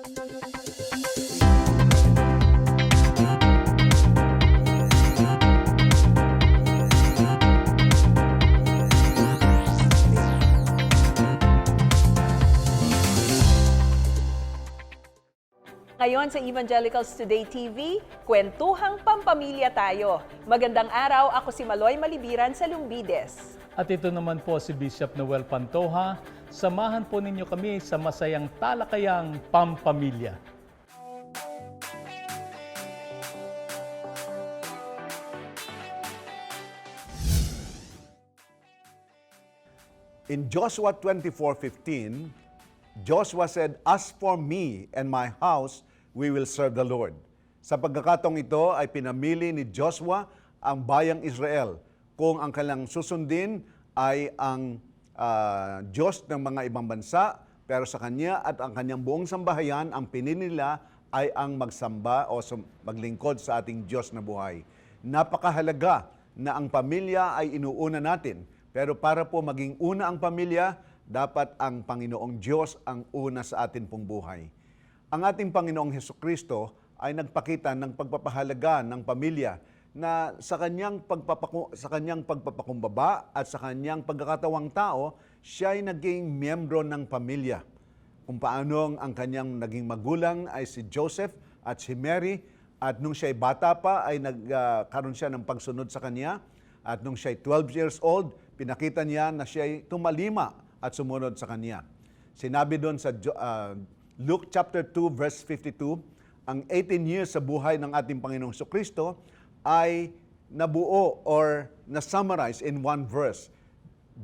Ngayon sa Evangelicals Today TV, kwentuhang pampamilya tayo. Magandang araw, ako si Maloy Malibiran sa Lumbides. At ito naman po si Bishop Noel Pantoja. Samahan po ninyo kami sa masayang talakayang pampamilya. In Joshua 24:15, Joshua said, "As for me and my house, we will serve the Lord." Sa pagkakataong ito ay pinamili ni Joshua ang bayang Israel kung ang kanilang susundin ay ang Diyos ng mga ibang bansa, pero sa kanya at ang kanyang buong sambahayan, ang pinili nila ay ang magsamba o maglingkod sa ating Diyos na buhay. Napakahalaga na ang pamilya ay inuuna natin, pero para po maging una ang pamilya, dapat ang Panginoong Diyos ang una sa atin pong buhay. Ang ating Panginoong Hesukristo ay nagpakita ng pagpapahalaga ng pamilya na sa kanyang pagpapakumbaba at sa kanyang pagkakatawang tao, siya ay naging miyembro ng pamilya. Kung paano ang kanyang naging magulang ay si Joseph at si Mary, at nung siya ay bata pa ay nagkaroon siya ng pagsunod sa kanya, at nung siya ay 12 years old, pinakita niya na siya ay tumalima at sumunod sa kanya. Sinabi doon sa Luke chapter 2 verse 52, ang 18 years sa buhay ng ating Panginoong Jesucristo ay nabuo or na-summarize in one verse.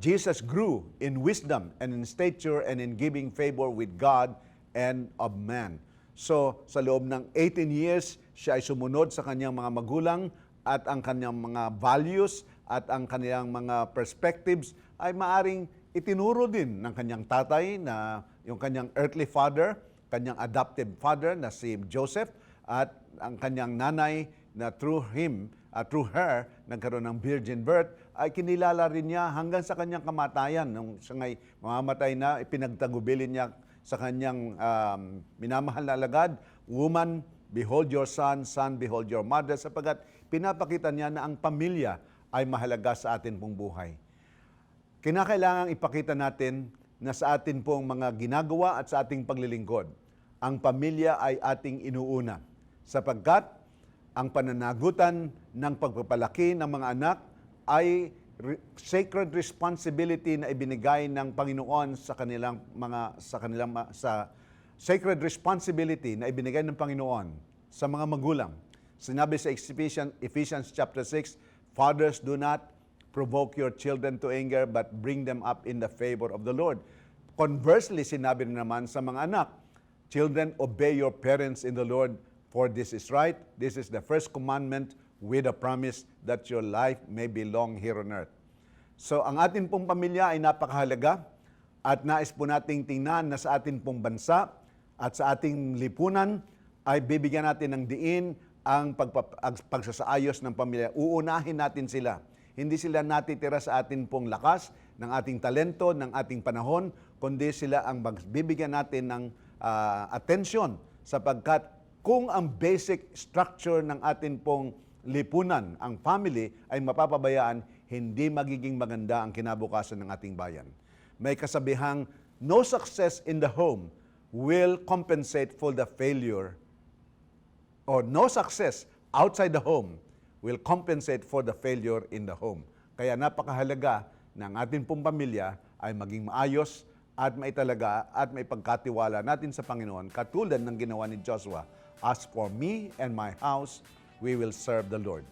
Jesus grew in wisdom and in stature and in giving favor with God and of man. So, sa loob ng 18 years, siya ay sumunod sa kanyang mga magulang at ang kanyang mga values at ang kanyang mga perspectives ay maaring itinuro din ng kanyang tatay na yung kanyang earthly father, kanyang adoptive father na si Joseph, at ang kanyang nanay na through her, nagkaroon ng virgin birth, ay kinilala rin niya hanggang sa kanyang kamatayan. Nung siya ngay mamamatay na, ipinagtagubilin niya sa kanyang minamahal na alagad, "Woman, behold your son, son, behold your mother," sapagat pinapakita niya na ang pamilya ay mahalaga sa atin pong buhay. Kinakailangang ipakita natin na sa atin pong mga ginagawa at sa ating paglilingkod, ang pamilya ay ating inuuna. Sapagkat ang pananagutan ng pagpapalaki ng mga anak ay sacred responsibility na ibinigay ng Panginoon sacred responsibility na ibinigay ng Panginoon sa mga magulang. Sinabi sa Ephesians chapter 6, "Fathers, do not provoke your children to anger, but bring them up in the favor of the Lord." Conversely, sinabi naman sa mga anak, "Children, obey your parents in the Lord, for this is right. This is the first commandment with a promise that your life may be long here on earth." So, ang atin pong pamilya ay napakahalaga at nais po nating tingnan na sa atin pong bansa at sa ating lipunan ay bibigyan natin ng diin ang pagsasaayos ng pamilya. Uunahin natin sila. Hindi sila natitira sa atin pong lakas, ng ating talento, ng ating panahon, kundi sila ang bibigyan natin ng atensyon, sapagkat kung ang basic structure ng atin pong lipunan, ang family, ay mapapabayaan, hindi magiging maganda ang kinabukasan ng ating bayan. May kasabihang, no success in the home will compensate for the failure, or no success outside the home will compensate for the failure in the home. Kaya napakahalaga na ang ating pong pamilya ay maging maayos at maitalaga at may pagkatiwala natin sa Panginoon, katulad ng ginawa ni Joshua. "As for me and my house, we will serve the Lord."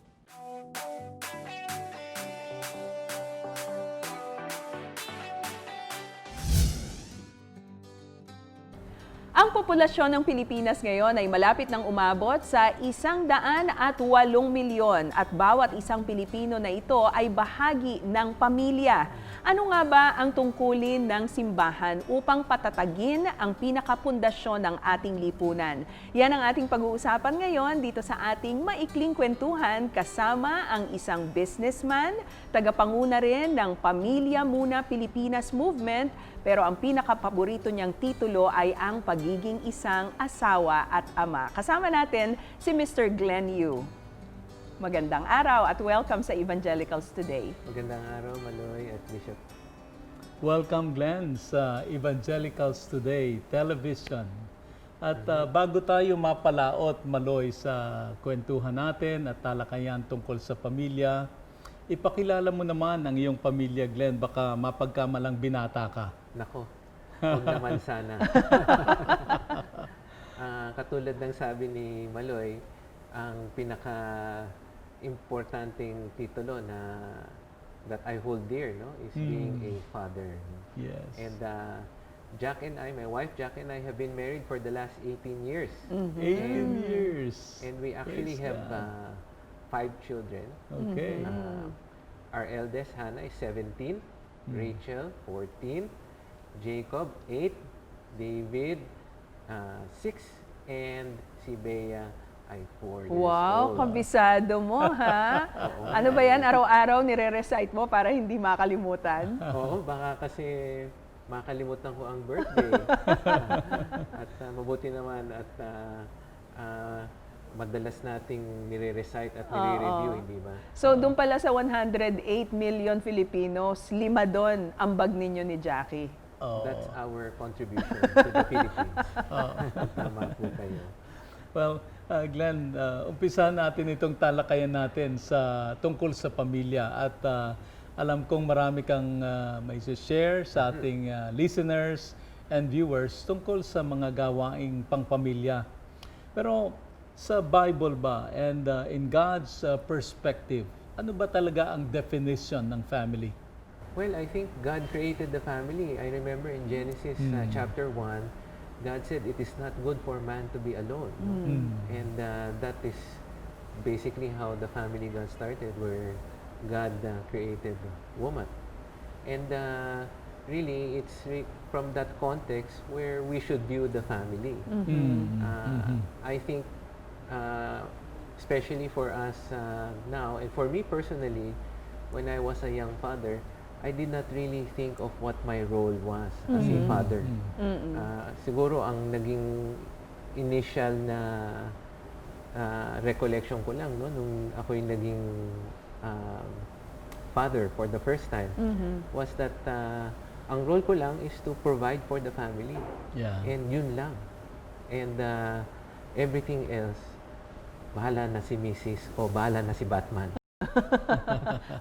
Ang populasyon ng Pilipinas ngayon ay malapit ng umabot sa 108 milyon at bawat isang Pilipino na ito ay bahagi ng pamilya. Ano nga ba ang tungkulin ng simbahan upang patatagin ang pinakapundasyon ng ating lipunan? Yan ang ating pag-uusapan ngayon dito sa ating maikling kwentuhan kasama ang isang businessman, tagapanguna rin ng Pamilya Muna Pilipinas Movement, Pero ang pinakapaborito niyang titulo ay ang pagiging isang asawa at ama. Kasama natin si Mr. Glenn Yu. Magandang araw at welcome sa Evangelicals Today. Magandang araw, Maloy at Bishop. Welcome Glenn sa Evangelicals Today Television. At bago tayo mapalaot, Maloy, sa kwentuhan natin at talakayan tungkol sa pamilya, ipakilala mo naman ang iyong pamilya, Glenn. Baka mapagkamalang binata ka. Nako, huwag naman sana. Katulad ng sabi ni Maloy, ang pinaka-importanting titulo na that I hold dear, no, is being a father. No? Yes. And Jack and I, my wife Jack and I, have been married for the last 18 years. 18 years. And we actually Praise have God. 5 children. Okay. Our eldest, Hannah, is 17. Rachel, 14. Jacob, 8. David, 6. And si Bea ay 4 years Wow, old. kabisado mo, ha? Ano ba yan? Araw-araw nire-recite mo para hindi makalimutan? Oo, baka kasi makalimutan ko ang birthday. At mabuti naman at madalas nating nire-recite at nire-review, hindi ba? So, doon pala sa 108 million Filipinos, 5 doon ang bag ninyo ni Jackie. That's our contribution to the Philippines. Tama po kayo. Well, Glenn, umpisa natin itong talakayan natin sa tungkol sa pamilya at alam kong marami kang may share sa ating listeners and viewers tungkol sa mga gawaing pangpamilya. Pero sa Bible ba and in God's perspective, ano ba talaga ang definition ng family? Well, I think God created the family. I remember in Genesis chapter 1, God said, it is not good for man to be alone. And that is basically how the family got started, where God created woman. And really, it's from that context where we should view the family. I think, especially for us now, and for me personally, when I was a young father, I did not really think of what my role was as a father. Siguro ang naging initial na recollection ko lang, no, nung ako'y naging father for the first time, was that ang role ko lang is to provide for the family. Yeah. And yun lang. And everything else, bahala na si Mrs. o bahala na si Batman.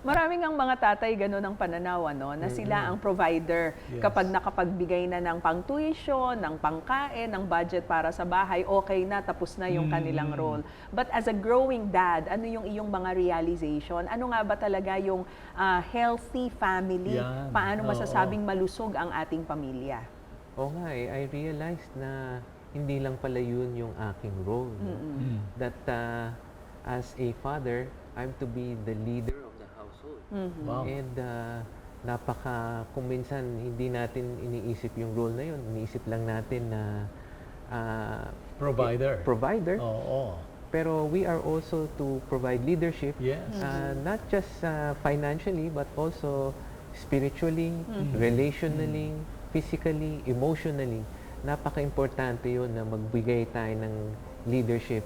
Maraming ang mga tatay gano'n ang pananaw, no? Na sila ang provider. Yes. Kapag nakapagbigay na ng pang-tuition, ng pangkain, ng budget para sa bahay, okay na, tapos na yung kanilang role. But as a growing dad, ano yung iyong mga realization? Ano nga ba talaga yung healthy family? Yan. Paano Oo. masasabing malusog ang ating pamilya? Oo nga I realized na hindi lang pala yun yung aking role. No? That as a father, I'm to be the leader of the household. Wow. And kung minsan hindi natin iniisip yung role na yun, iniisip lang natin na Provider. provider. Oo. Pero we are also to provide leadership, Yes. not just financially, but also spiritually, relationally, physically, emotionally. Napaka-importante yun na magbigay tayo ng leadership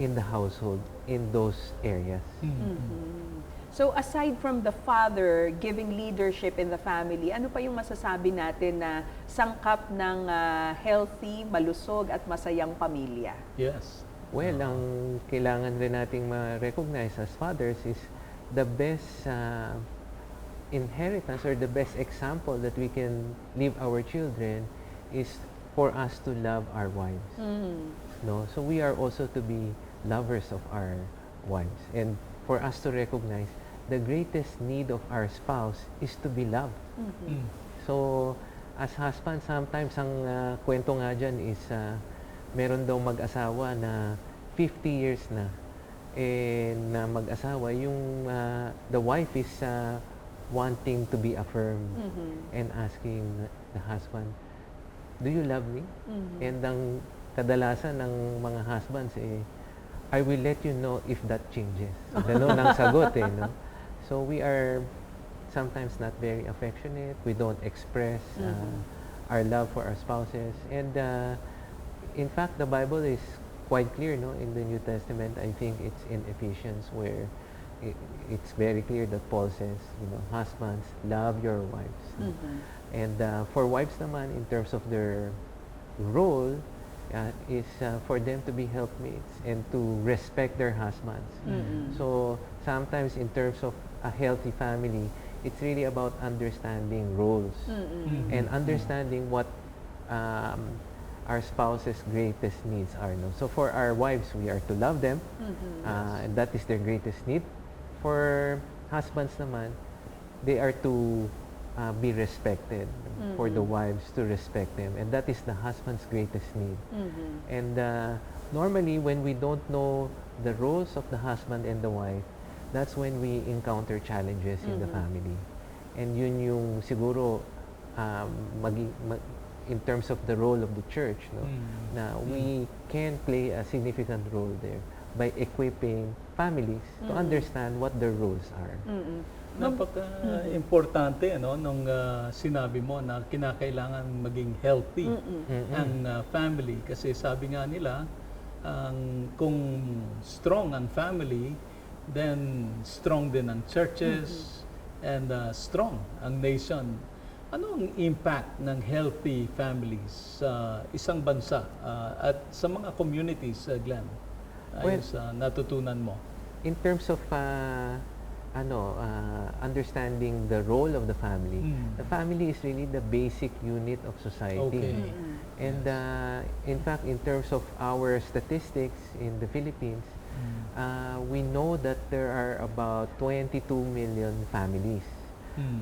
in the household, in those areas. So aside from the father giving leadership in the family, ano pa yung masasabi natin na sangkap ng healthy, malusog at masayang pamilya? Yes. Well, ang kailangan rin nating ma-recognize as fathers is the best inheritance or the best example that we can leave our children is for us to love our wives. No, so we are also to be lovers of our wives, and for us to recognize the greatest need of our spouse is to be loved. So as husband, sometimes ang kwento nga dyan is meron daw mag-asawa na 50 years na na mag-asawa, yung the wife is wanting to be affirmed and asking the husband, do you love me? And ang kadalasan ng mga husbands I will let you know if that changes. Ganun ang sagot no? So we are sometimes not very affectionate. We don't express our love for our spouses. And in fact, the Bible is quite clear, no? In the New Testament, I think it's in Ephesians where it's very clear that Paul says, husbands, love your wives. And for wives naman, in terms of their role, is for them to be helpmates and to respect their husbands. So sometimes in terms of a healthy family, it's really about understanding roles and understanding what our spouse's greatest needs are. No? So for our wives, we are to love them, and that is their greatest need. For husbands naman, they are to be respected, for the wives to respect them, and that is the husband's greatest need. And normally, when we don't know the roles of the husband and the wife, that's when we encounter challenges in the family. And yun yung siguro in terms of the role of the church, no? Na we can play a significant role there by equipping families to understand what their roles are. Napaka-importante nung sinabi mo na kinakailangan maging healthy ang family. Kasi sabi nga nila, kung strong ang family, then strong din ang churches and strong ang nation. Ano ang impact ng healthy families sa isang bansa at sa mga communities, Glenn? Ayon sa natutunan mo. In terms of understanding the role of the family is really the basic unit of society. And in fact, in terms of our statistics in the Philippines, we know that there are about 22 million families.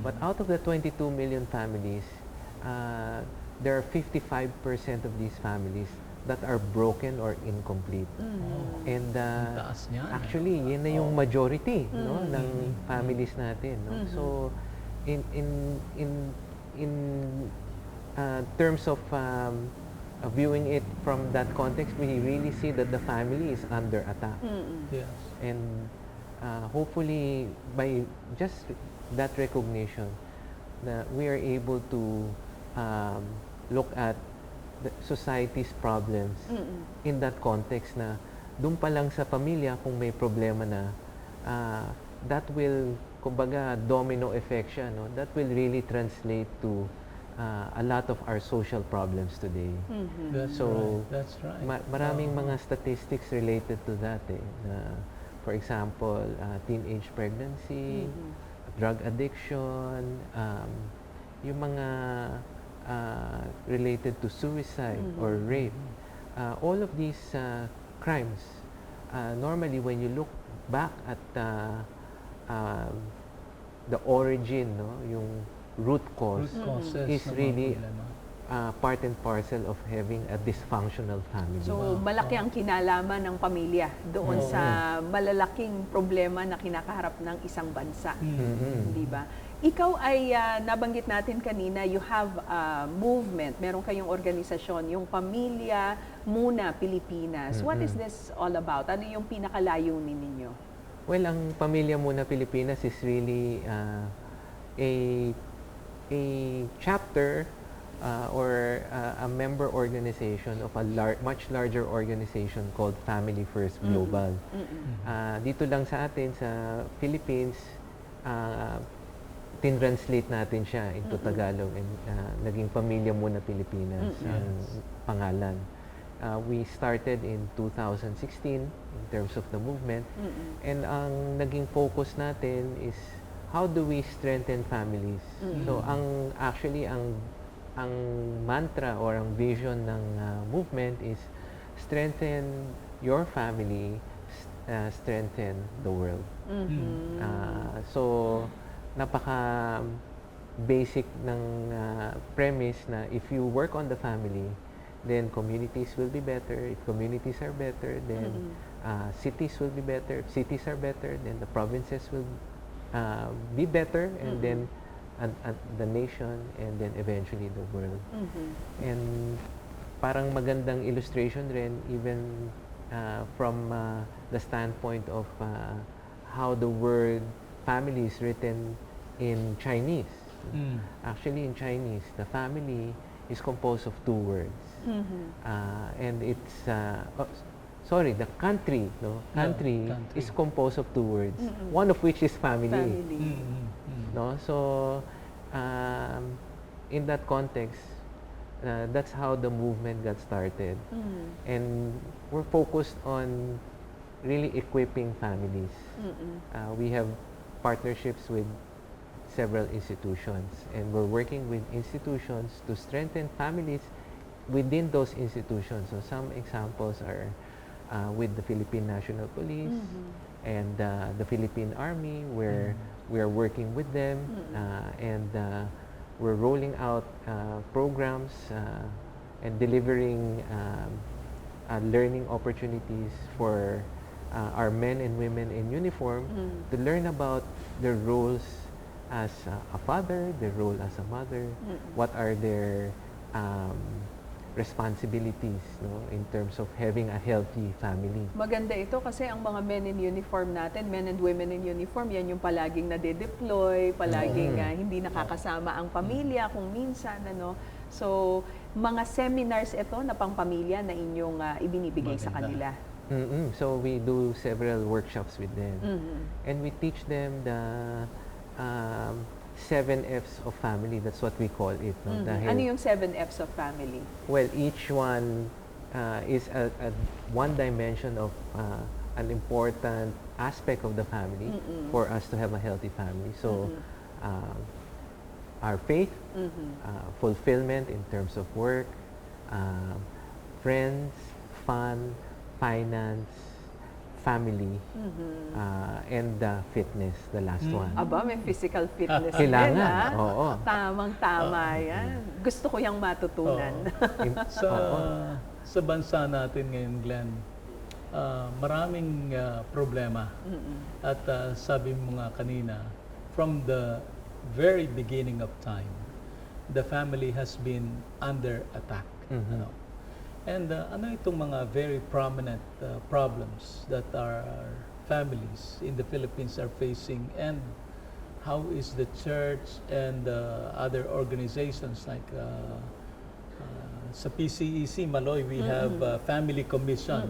But out of the 22 million families, there are 55% of these families that are broken or incomplete. And actually, yun na yung majority ng families natin. No? So, in terms of viewing it from that context, we really see that the family is under attack. Yes. And hopefully, by just that recognition, that we are able to look at the society's problems in that context na doon pa lang sa pamilya kung may problema na, that will, kumbaga, domino effect siya, no? That will really translate to a lot of our social problems today. That's right. Maraming mga statistics related to that. For example, teenage pregnancy, drug addiction, yung mga related to suicide or rape. All of these crimes, normally when you look back at the origin, yung root cause is really part and parcel of having a dysfunctional family. So, malaki ang kinalaman ng pamilya doon sa malalaking problema na kinakaharap ng isang bansa. Di ba? Ikaw ay nabanggit natin kanina, you have a movement, meron kayong organisasyon, yung Pamilya Muna Pilipinas. What is this all about? Ano yung pinakalayunin ninyo? Well, ang Pamilya Muna Pilipinas is really a chapter or a member organization of a much larger organization called Family First Global. Dito lang sa atin, sa Philippines, tin-translate natin siya into Tagalog and naging Pamilya Muna Pilipinas ang pangalan. We started in 2016 in terms of the movement, and ang naging focus natin is how do we strengthen families. So actually ang mantra or ang vision ng movement is strengthen your family, strengthen the world. So napaka basic ng premise na if you work on the family, then communities will be better. If communities are better, then cities will be better. If cities are better, then the provinces will be better, and then the nation, and then eventually the world. And parang magandang illustration rin, even from the standpoint of how the word family is written in Chinese. Actually, in Chinese, the family is composed of two words. And it's, the country, no? Country country. is composed of two words, one of which is family. Family. No? So, in that context, that's how the movement got started. And we're focused on really equipping families. We have partnerships with several institutions, and we're working with institutions to strengthen families within those institutions. So some examples are with the Philippine National Police and the Philippine Army, where we are working with them, and we're rolling out programs and delivering learning opportunities for our men and women in uniform to learn about their roles as a father, their role as a mother, what are their responsibilities, no, in terms of having a healthy family. Maganda ito kasi ang mga men in uniform natin, men and women in uniform, yan yung palaging nade-deploy, palaging hindi nakakasama ang pamilya kung minsan, ano. So, mga seminars ito na pang-pamilya na inyong ibinibigay sa kanila. So we do several workshops with them, and we teach them the 7 F's of family. That's what we call it. No? Dahil, Ano yung 7 F's of family? well, each one is a one dimension of an important aspect of the family for us to have a healthy family. So, our faith, fulfillment in terms of work, friends, fun, finance, family, and fitness, the last one. Aba, may physical fitness Kailangan, din, ha? oo. Tamang-tama yan. Gusto ko yung matutunan. Sa bansa natin ngayon, Glenn, maraming problema. At sabi mo nga kanina, from the very beginning of time, the family has been under attack. Ano? And ano itong mga very prominent problems that our families in the Philippines are facing, and how is the church and other organizations like sa PCEC Maloy, we have Family Commission.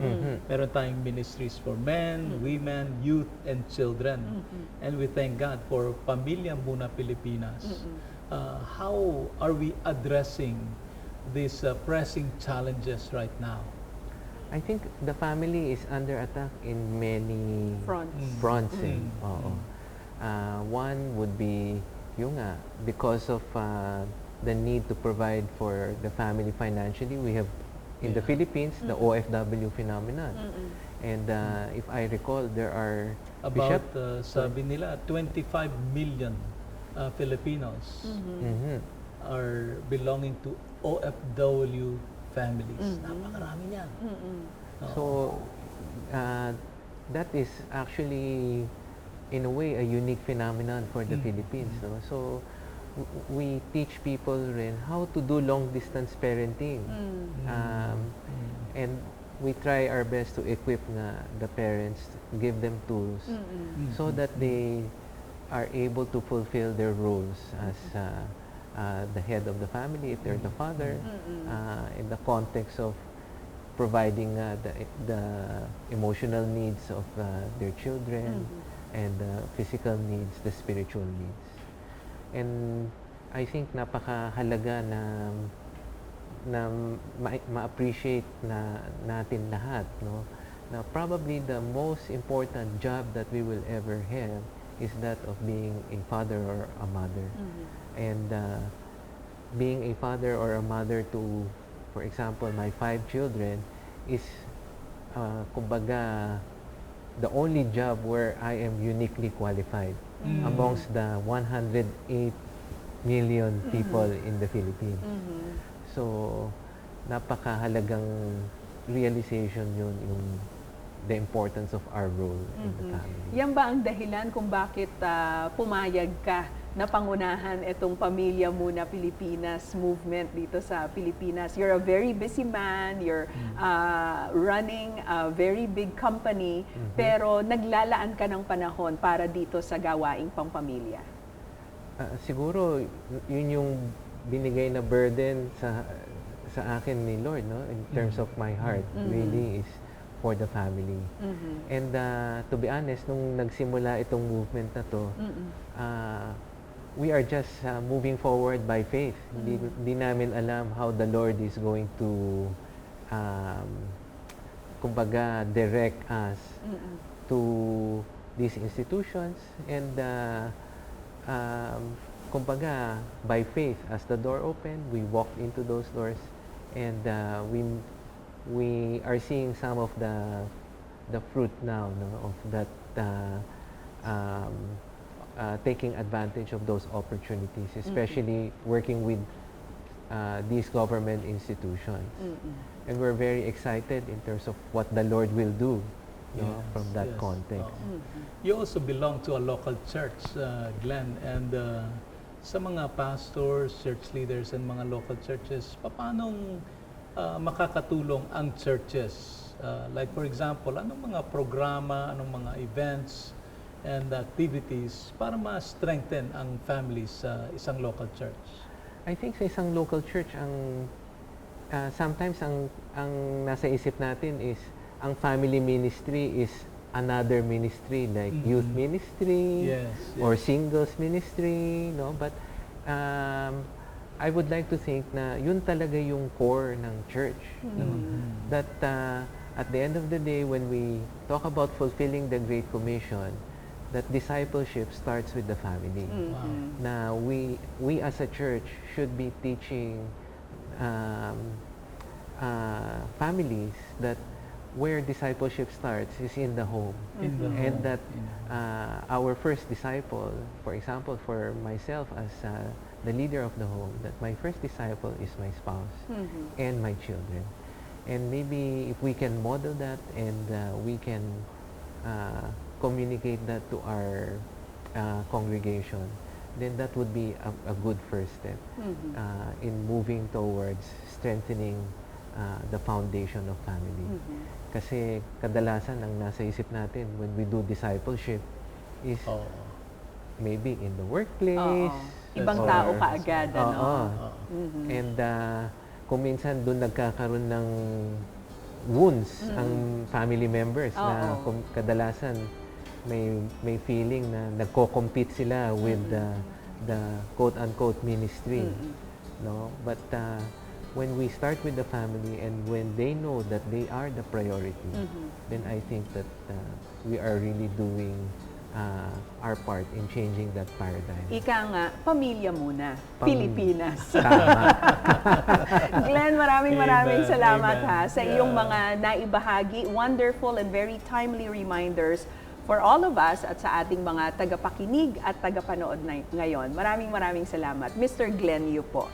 Meron tayong ministries for men, women, youth, and children. And we thank God for Pamilya Muna Pilipinas. How are we addressing these pressing challenges right now? I think the family is under attack in many fronts. Oo. One would be yung because of the need to provide for the family financially. We have in the Philippines the OFW phenomenon. And if I recall, there are About, sabi nila, 25 million Filipinos are belonging to OFW families. Napakarami niyan. So, that is actually, in a way, a unique phenomenon for the Philippines. No? So, we teach people rin how to do long-distance parenting. And we try our best to equip the parents, give them tools, so that they are able to fulfill their roles as the head of the family, if they're the father, in the context of providing the emotional needs of their children, and the physical needs, the spiritual needs. And I think napakahalaga na ma-appreciate natin lahat, no? Na probably the most important job that we will ever have is that of being a father or a mother. And being a father or a mother to, for example, my 5 children is kumbaga the only job where I am uniquely qualified amongst the 108 million people in the Philippines. So, napakahalagang realization yun, yung the importance of our role in the family. Yan ba ang dahilan kung bakit pumayag ka na pangunahan itong Pamilya Muna Pilipinas movement dito sa Pilipinas? You're a very busy man, you're running a very big company, pero naglalaan ka ng panahon para dito sa gawaing pangpamilya. Siguro, yun yung binigay na burden sa akin ni Lord, no, in terms of my heart, really is for the family. And to be honest, nung nagsimula itong movement na to, we are just moving forward by faith. Hindi namin alam how the Lord is going to kumbaga direct us to these institutions, and kumbaga by faith, as the door opened, we walked into those doors, and we are seeing some of the fruit now, no, of that taking advantage of those opportunities, especially working with these government institutions. And we're very excited in terms of what the Lord will do, no, from that context. You also belong to a local church, Glenn, and sa mga pastors, church leaders, and mga local churches, paano makakatulong ang churches? Like for example, anong mga programa, anong mga events and activities para ma-strengthen ang families sa isang local church? I think sa isang local church, sometimes ang nasa isip natin is ang family ministry is another ministry, like youth ministry or singles ministry, no? But I would like to think na yun talaga yung core ng church, no? That at the end of the day, when we talk about fulfilling the Great Commission, that discipleship starts with the family. Now we as a church should be teaching families that where discipleship starts is in the home, and that our first disciple, for example, for myself as the leader of the home, that my first disciple is my spouse and my children. And maybe if we can model that, and we can communicate that to our congregation, then that would be a good first step in moving towards strengthening the foundation of family. Kasi kadalasan ang nasa isip natin when we do discipleship is maybe in the workplace. Ibang tao kaagad, ano? And kung minsan doon nagkakaroon ng wounds ang family members na kadalasan may feeling na nagko-compete sila with the quote-unquote ministry, no? But when we start with the family, and when they know that they are the priority, then I think that we are really doing our part in changing that paradigm. Ika nga, pamilya muna, Pilipinas. Tama. Glenn, maraming salamat Amen. sa iyong mga naibahagi. Wonderful and very timely reminders for all of us at sa ating mga tagapakinig at tagapanood ngayon. Maraming salamat. Mr. Glenn Yu po.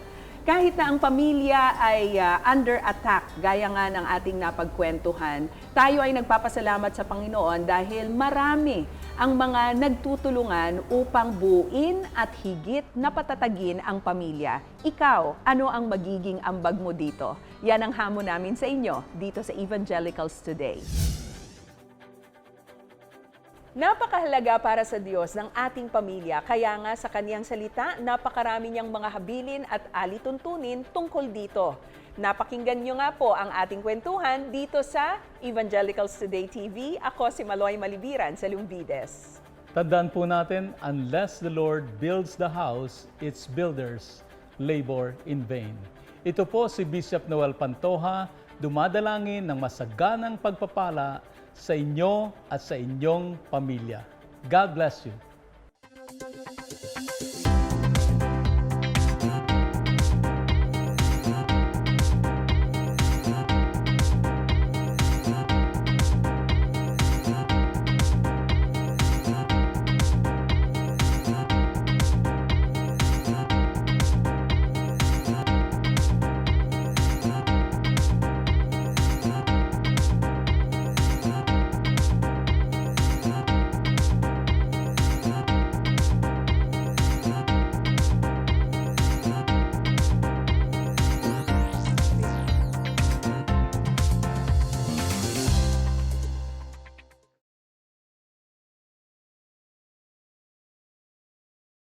Kahit na ang pamilya ay under attack, gaya nga ng ating napagkwentuhan, tayo ay nagpapasalamat sa Panginoon dahil marami ang mga nagtutulungan upang buuin at higit na patatagin ang pamilya. Ikaw, ano ang magiging ambag mo dito? Yan ang hamon namin sa inyo dito sa Evangelicals Today. Napakahalaga para sa Diyos ng ating pamilya, kaya nga sa kaniyang salita, napakarami niyang mga habilin at alituntunin tungkol dito. Napakinggan niyo nga po ang ating kwentuhan dito sa Evangelicals Today TV. Ako si Maloy Malibiran sa Lumbides. Tandaan po natin, unless the Lord builds the house, its builders labor in vain. Ito po si Bishop Noel Pantoja, dumadalangin ng masaganang pagpapala sa inyo at sa inyong pamilya. God bless you.